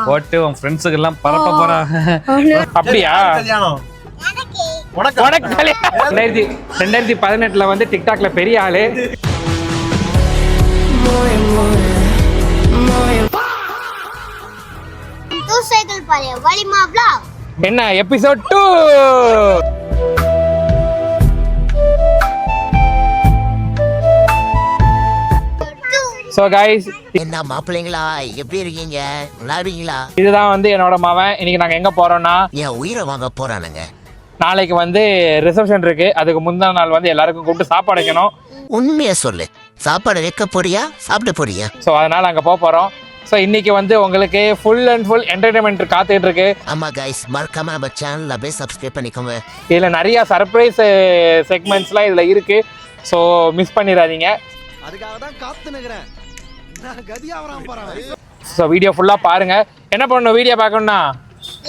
போட்டு உன் ஃப்ரெண்ட்ஸுக்கு எல்லாம் பரப்ப போறாங்க. அப்படியா? 2018 வந்து டிக்டாக்ல பெரிய ஆளு. என்ன எபிசோட் 2? So guys, என்ன மாப்பிள்ளைங்களா எப்படி இருக்கீங்க? நல்லா இருக்கீங்களா? இதுதான் வந்து என்னோட மவன். இன்னைக்கு நாங்க எங்க போறோம்னா என் உயிரை வாங்க போறானுங்க. நாளைக்கு வந்து ரிசப்ஷன் இருக்கு. அதுக்கு முந்தின நாள் வந்து எல்லாருக்கும் கூப்பிட்டு சாப்பாடு வைக்கணும். உண்மையா சொல்லு, சாப்பாடு வைக்க போறியா சாப்பிட போறியா? ஸோ அதனால அங்கே போகிறோம். ஸோ இன்னைக்கு வந்து உங்களுக்கு ஃபுல் அண்ட் ஃபுல் என்டர்டைன்மெண்ட் காத்துட்டு இருக்கு. ஆமா கைஸ், மறக்காம நம்ம சேனல்ல போய் சப்ஸ்கிரைப் பண்ணிக்கோங்க. இதில் நிறைய சர்ப்ரைஸ் செக்மெண்ட்ஸ்லாம் இதில் இருக்கு. ஸோ மிஸ் பண்ணிடாதீங்க. அதுக்காக தான் காத்து நிக்கிறேன். நான் கதியாவறான் போறேன். ஸோ வீடியோ ஃபுல்லாக பாருங்க. என்ன பண்ணணும் வீடியோ பார்க்கணும்னா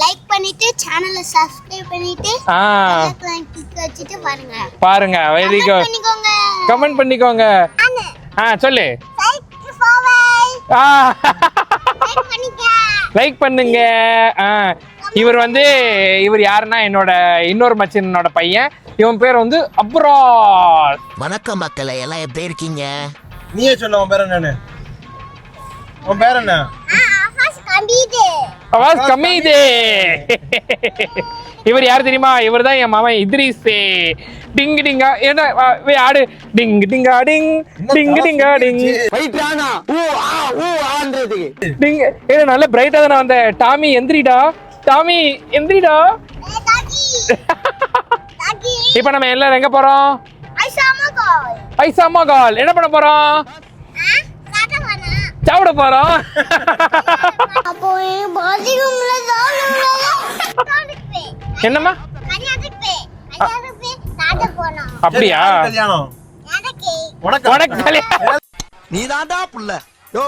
லைக் பண்ணிட்டு சேனலை சப்ஸ்கிரைப் பண்ணிட்டு கிளிக் வச்சிட்டு பாருங்க. பாருங்க. Very good. கமெண்ட் பண்ணிக்கோங்க. சொல்லு. லைக் பண்ணுங்க. இவர் யாருன்னா என்னோட இன்னொரு மச்சினோட பையன். இவன் பேர் வந்து அப்ராஸ். வணக்கம் மக்களே, எல்லாம் எப்படி இருக்கீங்க? நீயே சொல்ல உன் பேர் என்னன்னு. உன் பேர் என்ன? அவாஸ் கமீதே. இவர் யார் தெரியுமா? இவர் தான் என் மாமன் இத்ரீஸ். டிங் டிங்கா என்ன ஆடு டிங் டிங்கா டிங் டிங் டிங்கா டிங் வைட்டானா ஊ ஆ ஊ ஆன்றது டிங். ஏய் நல்ல பிரைட்டா தான வந்த. டாமி எந்திரிடா, டாமி எந்திரிடா. இப்போ நம்ம எல்லாரும் எங்க போறோம்? ஐசா மகால். என்ன பண்ண போறோம்? சாப்பிட போறோம். என்னம்மா? அப்படியா? நீ தாண்டா புள்ள. யோ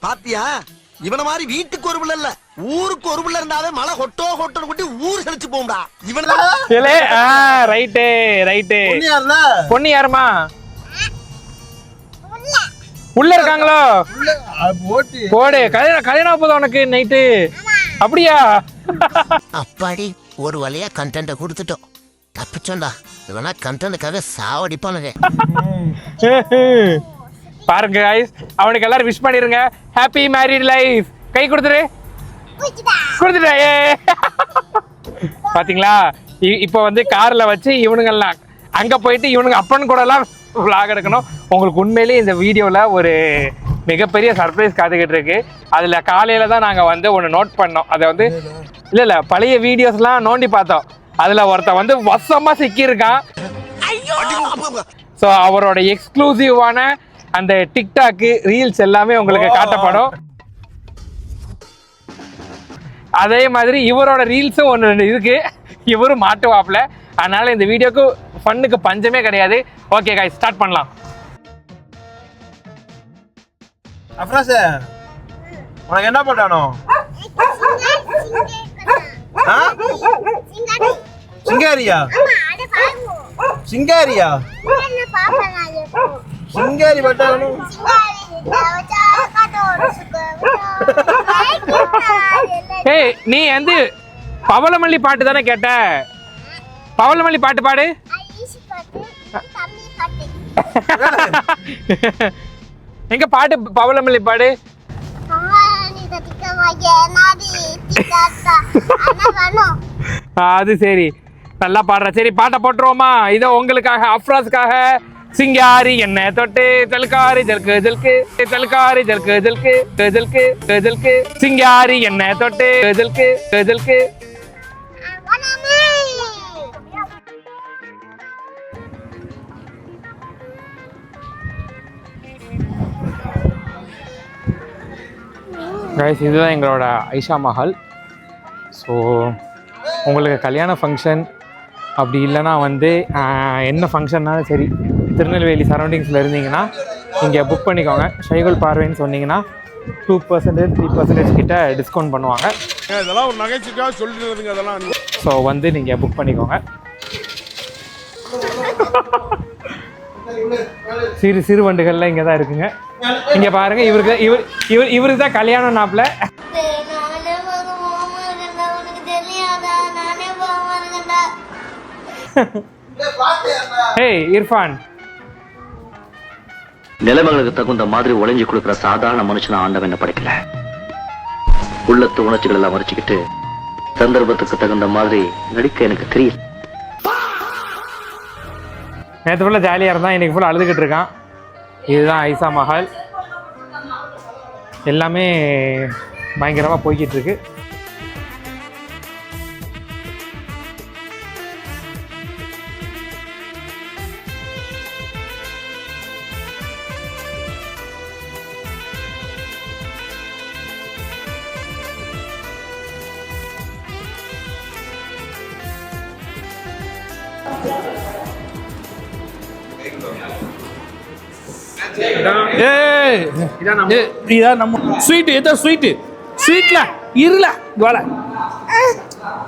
பாத்தியா, இவன மாதிரி வீட்டுக்கு ஒரு புள்ள இல்ல, ஊருக்கு ஒரு புள்ள இருந்தாலே மழை கொட்டோ கொட்டோ கொட்டி ஊர் செழிச்சு போகும்டா. இவன ரைட்டு ரைட்டு. பொண்ணு யாருமா? உள்ள இருக்காங்களோ? போடு. கல்யாணம் போதும் உனக்கு நைட்டு. அப்படியா? அப்பாடி, ஒரு வழியா கண்டென்ட் கொடுத்துட்டோம். தப்பிச்சோண்டா. இவனா கண்டென்ட்டுக்காக சாவடிப்பானுங்க. பாருங்க guys, அவனுக்கு எல்லாரும் விஷ் பண்ணிருங்க. Happy married life. கை கொடுத்துரு. கொடுத்துட்டே. பாத்தீங்களா? இப்போ வந்து கார்ல வச்சு இவனுங்கெல்லாம் அங்க போயிட்டு இவனுங்க அப்பன் கூட எல்லாம் vlog எடுக்கணும். உங்களுக்கு உண்மையிலேயே இந்த வீடியோல ஒரு மிகப்பெரிய சர்ப்ரைஸ் காத்துக்கிட்டு இருக்கு. அதுல காலையில தான் நாங்க வந்து ஒன்று நோட் பண்ணோம். அதை வந்து இல்ல பழைய வீடியோஸ்லாம் நோண்டி பார்த்தோம். அதுல ஒருத்தன் வந்து வசமா சிக்கியிருக்கான். ஸோ அவரோட எக்ஸ்க்ளூசிவான அந்த டிக்டாக் ரீல்ஸ் எல்லாமே உங்களுக்கு காட்டப்படும். அதே மாதிரி இவரோட ரீல்ஸும் ஒன்று இருக்கு. இவரும் மாட்டுவாப்ல. அதனால இந்த வீடியோக்கு ஃபன்னுக்கு பஞ்சமே கிடையாது. ஓகே गाइस, ஸ்டார்ட் பண்ணலாம். அப்ராஸ், உனக்கு என்ன போட்டானோ? சிங்காரியா? சிங்காரியா? சிங்காரி பட்டானோ? ஏய், நீ வந்து பவளமல்லி பாட்டு தானே கேட்ட? பவளமல்லி பாட்டு பாடு. எங்க பாட்டு பவளமல்லி பாடு. அது சரி, நல்லா பாடுற. சரி பாட்டை போட்டுருவோமா? இதோ உங்களுக்காக, அப்ராஸ்க்காக. சிங்காரி என்ன தொட்டு ஜல்காரி ஜல்கு ஜல்கு ஜல்காரி ஜல்கு ஜல்கு ஜல்கு ஜல்கு சிங்காரி என்ன தொட்டு ஜல்கு ஜல்கு. கைஸ், இதுதான் எங்களோட ஐஷா மஹால். ஸோ உங்களுக்கு கல்யாண ஃபங்க்ஷன் அப்படி இல்லைன்னா வந்து என்ன ஃபங்க்ஷன்னாலும் சரி, திருநெல்வேலி சரௌண்டிங்ஸில் இருந்தீங்கன்னா இங்கே புக் பண்ணிக்கோங்க. ஷைகுல் பார்வைன்னு சொன்னீங்கன்னா 2% 3% கிட்ட டிஸ்கவுண்ட் பண்ணுவாங்க. இதெல்லாம் ஒரு நகைச்சுக்காக சொல்லிடுறதுங்க. அதெல்லாம் ஸோ வந்து நீங்கள் புக் பண்ணிக்கோங்க. சிறு சிறு வண்டுகள்லாம் இங்கே தான் இருக்குங்க. இங்கே பாருங்க, இவருக்கு தான் கல்யாணம் நாப்பில். நானே போகமா இருக்கேன்டா, உனக்கு தெரியாதா? நானே போகமா இருக்கேன்டா. ஹேய் இர்ஃபான், நிலைமைகளுக்கு தகுந்த மாதிரி உழைஞ்சு கொடுக்குற சாதாரண மனுஷன ஆண்டவன் என்ன படைக்கல. உள்ளத்து உணர்ச்சிகள் எல்லாம் மறைச்சிக்கிட்டு சந்தர்ப்பத்துக்கு தகுந்த மாதிரி நடிக்க எனக்கு தெரியல. நேற்று ஃபுல்லாக ஜாலியாக இருந்தான், இன்னைக்கு ஃபுல்லாக அழுதுகிட்டு இருக்கான். இதுதான் ஐசா மஹால். எல்லாமே பயங்கரமாக போய்கிட்டு இருக்கு. இதான் நம்ம ஸ்வீட். எதோ ஸ்வீட்டு ஸ்வீட்ல இருல வாழ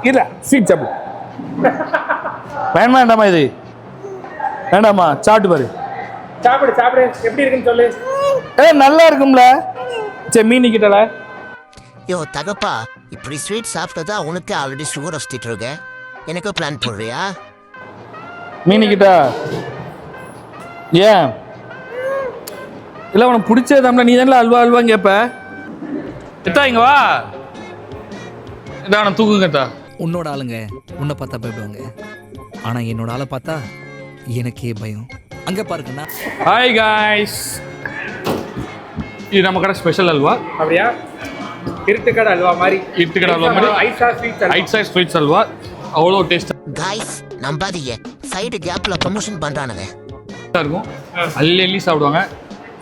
இல்ல ஸ்வீட் சாப்பிடு. வேண்டாமா இது வேண்டாமா? சாப்பிட்டு பாரு. சாப்பிடு சாப்பிடு, எப்படி இருக்குன்னு சொல்லு. நல்லா இருக்கும்ல. சரி மீன் கிட்டல. யோ தகப்பா, இப்படி ஸ்வீட் சாப்பிட்டதா உனக்கு ஆல்ரெடி சுகர் வச்சுட்டு இருக்க. எனக்கு பிளான் போடுறியா? மீன் கிட்ட ஏன் இல்லை உனக்கு பிடிச்சதாம்ல, நீ தானே அல்வான்னு கேட்ப. எத்தா இங்க வா. இதான் தூக்குங்கத்தா. உன்னோட ஆளுங்க உன்னை பார்த்தா பயப்படுவாங்க, ஆனா என்னோட ஆளை பார்த்தா எனக்கே பயம். அங்க பாருங்கண்ணா. ஹாய் காய்ஸ், இது நம்ம கடை ஸ்பெஷல் அல்வா. அப்படியா? இருட்டுக்கடை அல்வா மாதிரி. இருட்டுக்கடை அல்வா மாதிரி. ஐசா ஸ்வீட்ஸ் அல்வா அவ்வளோ டேஸ்டா காய்ஸ் நம்பாதீங்க, சைடு கேப்ல ப்ரமோஷன் பண்றானுங்க. இருக்கும். அள்ளி அள்ளி சாப்பிடுவாங்க.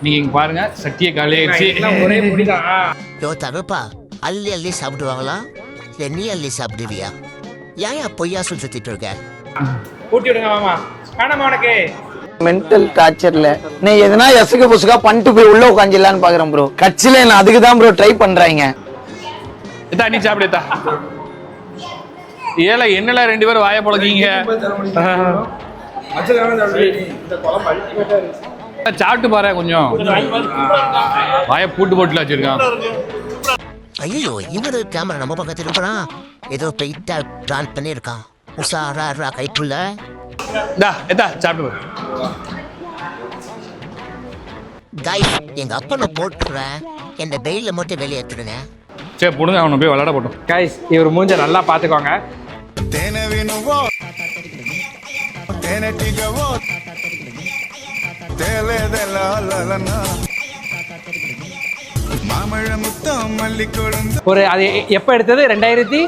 நீங்க இங்க பாருங்க, சட்டியை காலியாயிடுச்சு. ஒரே முடிதான். யோ தகப்பா, அள்ளி அள்ளி சாப்பிடுவாங்களா இல்லை நீ அள்ளி சாப்பிடுவியா? ஏன் பொய்யா சுத்திட்டு இருக்க? கூட்டி விடுங்க மாமா. வேணாமா உனக்கு? மென்டல் டார்ச்சர்ல நீ எதனா எசுக்கு புசுக்கா பண்ணிட்டு போய் உள்ள உட்காந்துலான்னு பாக்குறேன் ப்ரோ. கட்சியில நான் அதுக்கு தான் ப்ரோ ட்ரை பண்றாங்க. எத்தா நீ சாப்பிடுத்தா. ஏல என்னல ரெண்டு பேரும் வாயை பொழக்கீங்க. சாப்பிட்டு பாரு கொஞ்சம். வாயை பூட்டு போட்டுல வச்சிருக்கான். ஐயோ, இவரு கேமரா நம்ம பக்கத்தில் இருப்பான். ஏதோ பெயிட்டா பிளான் பண்ணியிருக்கான். உஷாரா கைப்புள்ள. எத்தா சாப்பிட்டு பாரு. காய்ஸ், எங்க அப்பனை போட்டுறேன், என்ன பெயில மட்டும் வெளியேற்றுடுங்க. சரி போடுங்க, அவனை போய் விளையாட போட்டோம். கைஸ், இவர் மூஞ்ச நல்லா பாத்துக்கோங்க. ஒரு அது எப்ப எடுத்தது? 2018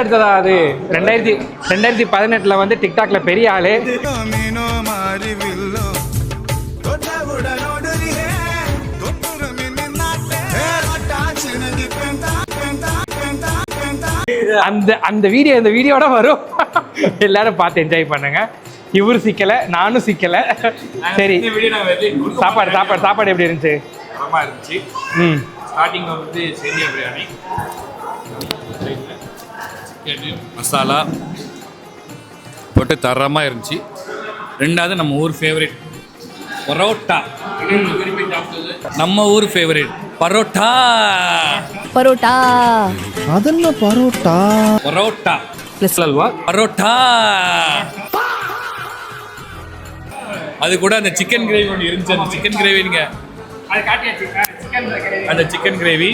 எடுத்ததா? அது 2018 வந்து டிக்டாக்ல பெரிய ஆளு. அந்த வீடியோட வரும். எல்லாரும் பார்த்து என்ஜாய் பண்ணுங்க. இவரு சிக்கல, நானும் சிக்கல. சரி, சாப்பாடு எப்படி இருந்துச்சு? ஸ்டார்டிங்ல வந்து சேமியா பிரியாணி, மசாலா போட்டு தரமா இருந்துச்சு. ரெண்டாவது நம்ம ஊர் ஃபேவரட் பரோட்டா. நம்ம ஊர் ஃபேவரட் பரோட்டா. அதென்ன பரோட்டா? பரோட்டா பிளஸ் அல்வா. பரோட்டா அது கூட அந்த சிக்கன் கிரேவி ஒன்று இருந்துச்சு. அந்த சிக்கன் கிரேவி நீங்க அந்த சிக்கன் கிரேவி.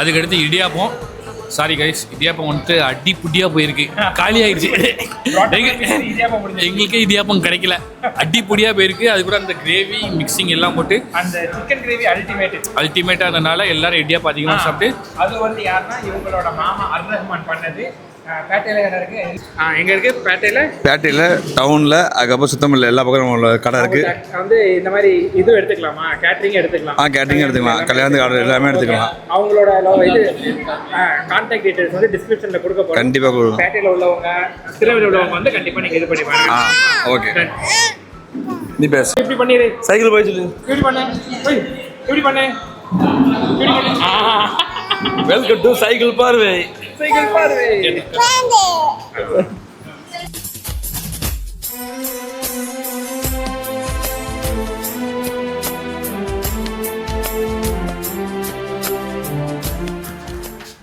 அதுக்கடுத்து இடியாப்பம். சாரி கைஸ், இடியாப்பம் வந்துட்டு அடி புட்டியா போயிருக்கு, காலி ஆயிடுச்சு. எங்களுக்கே இடியாப்பம் கிடைக்கல, அடி புடியா போயிருக்கு. அது கூட அந்த கிரேவி மிக்சிங் எல்லாம் போட்டு அந்த சிக்கன் கிரேவி அல்டிமேட்டா அதனால எல்லாரும் இடியாப்பம் அதிகமாக சாப்பிட்டு. அது வந்து யாருன்னா இவங்களோட மாமா அர் ரஹ்மான் பண்ணது. பேட்டையில கடை இருக்கு. எங்க இருக்கு? பேட்டையில டவுன்ல. அதுக்கப்புறம் சுத்தமில்ல எல்லா பக்கம் கடை இருக்கு. வந்து இந்த மாதிரி இது எடுத்துக்கலாமா? கேட்டரிங் எடுத்துக்கலாம். கேட்டரிங் எடுத்துக்கலாம். கல்யாணத்துக்கு ஆர்டர் எல்லாமே எடுத்துக்கலாம். அவங்களோட இது கான்டாக்ட் டீடைல்ஸ் வந்து டிஸ்கிரிப்ஷன்ல கொடுக்க போறோம். கண்டிப்பா கொடுங்க. பேட்டையில உள்ளவங்க, திருநெல்வேலியில உள்ளவங்க வந்து கண்டிப்பா நீங்க இது பண்ணி பாருங்க. ஓகே, நீ பேசு. இப்படி பண்ணிரு. சைக்கிள் போய் சொல்லு. இப்படி பண்ணு. இப்படி பண்ணு. வெல்கம் டு சைக்கிள் பார்வை. சைக்கிள் பார்வை.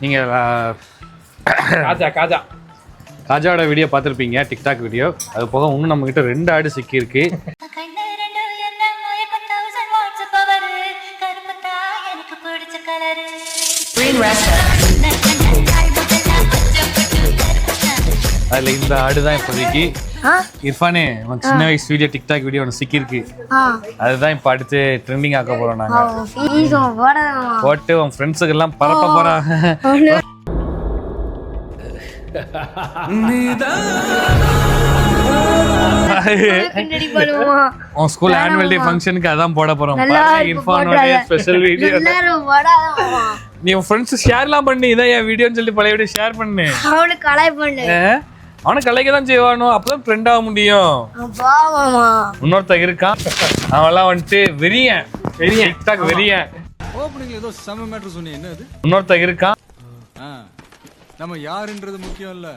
நீங்கள் காஜா காஜா ராஜாவோட வீடியோ பார்த்துருப்பீங்க, டிக்டாக் வீடியோ. அது போக இன்னும் நம்மக்கிட்ட 2 ஆடு சிக்கியிருக்கு. அதில் இந்த ஆடு தான் இப்போதைக்கு. இர்ஃபானே, உன் சின்ன வயசு வீடியோ டிக்டாக் வீடியோ ஒன்று சிக்கியிருக்கு. அதுதான் இப்போ அடுத்து ட்ரெண்டிங் ஆக்க போகிறோம் நாங்கள். போட்டு உன் ஃப்ரெண்ட்ஸுக்கு எல்லாம் பரப்ப போகிறாங்க. உன் ஸ்கூல் ஆனுவல் டே ஃபங்க்ஷனுக்கு அதான் போட போறோம். இர்ஃபானோட ஸ்பெஷல் வீடியோ. நீ உன் ஃப்ரெண்ட்ஸ் ஷேர்லாம் பண்ணி இதான் என் வீடியோன்னு சொல்லி பழைய வீடியோ ஷேர் பண்ணு. அவனை கலைக்க தான் செய்வானோ, அப்பதான் ட்ரெண்ட் ஆக முடியும். இன்னொருத்த இருக்கான், அவன்லாம் வந்துட்டு வெறியன் டிக்டாக் வெறியன். ஏதோ செம மேட்டர் சொன்னீங்க, என்ன அது? இன்னொருத்த இருக்கான். நம்ம யாருன்றது முக்கியம் இல்ல,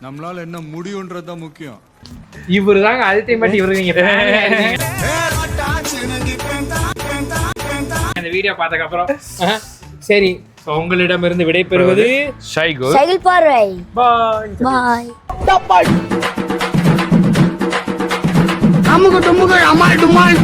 நம்மளால என்ன முடியும்ன்றது தான் முக்கியம். இவரு தாங்க அல்டிமேட். இவரு நீங்க இந்த வீடியோ பார்த்ததுக்கு அப்புறம் சரி, உங்களிடமிருந்து விடைபெறுவது ஷைகு. பாய் அம்முக்கு டும்முக்கு அம்மாள் டும்மாள்.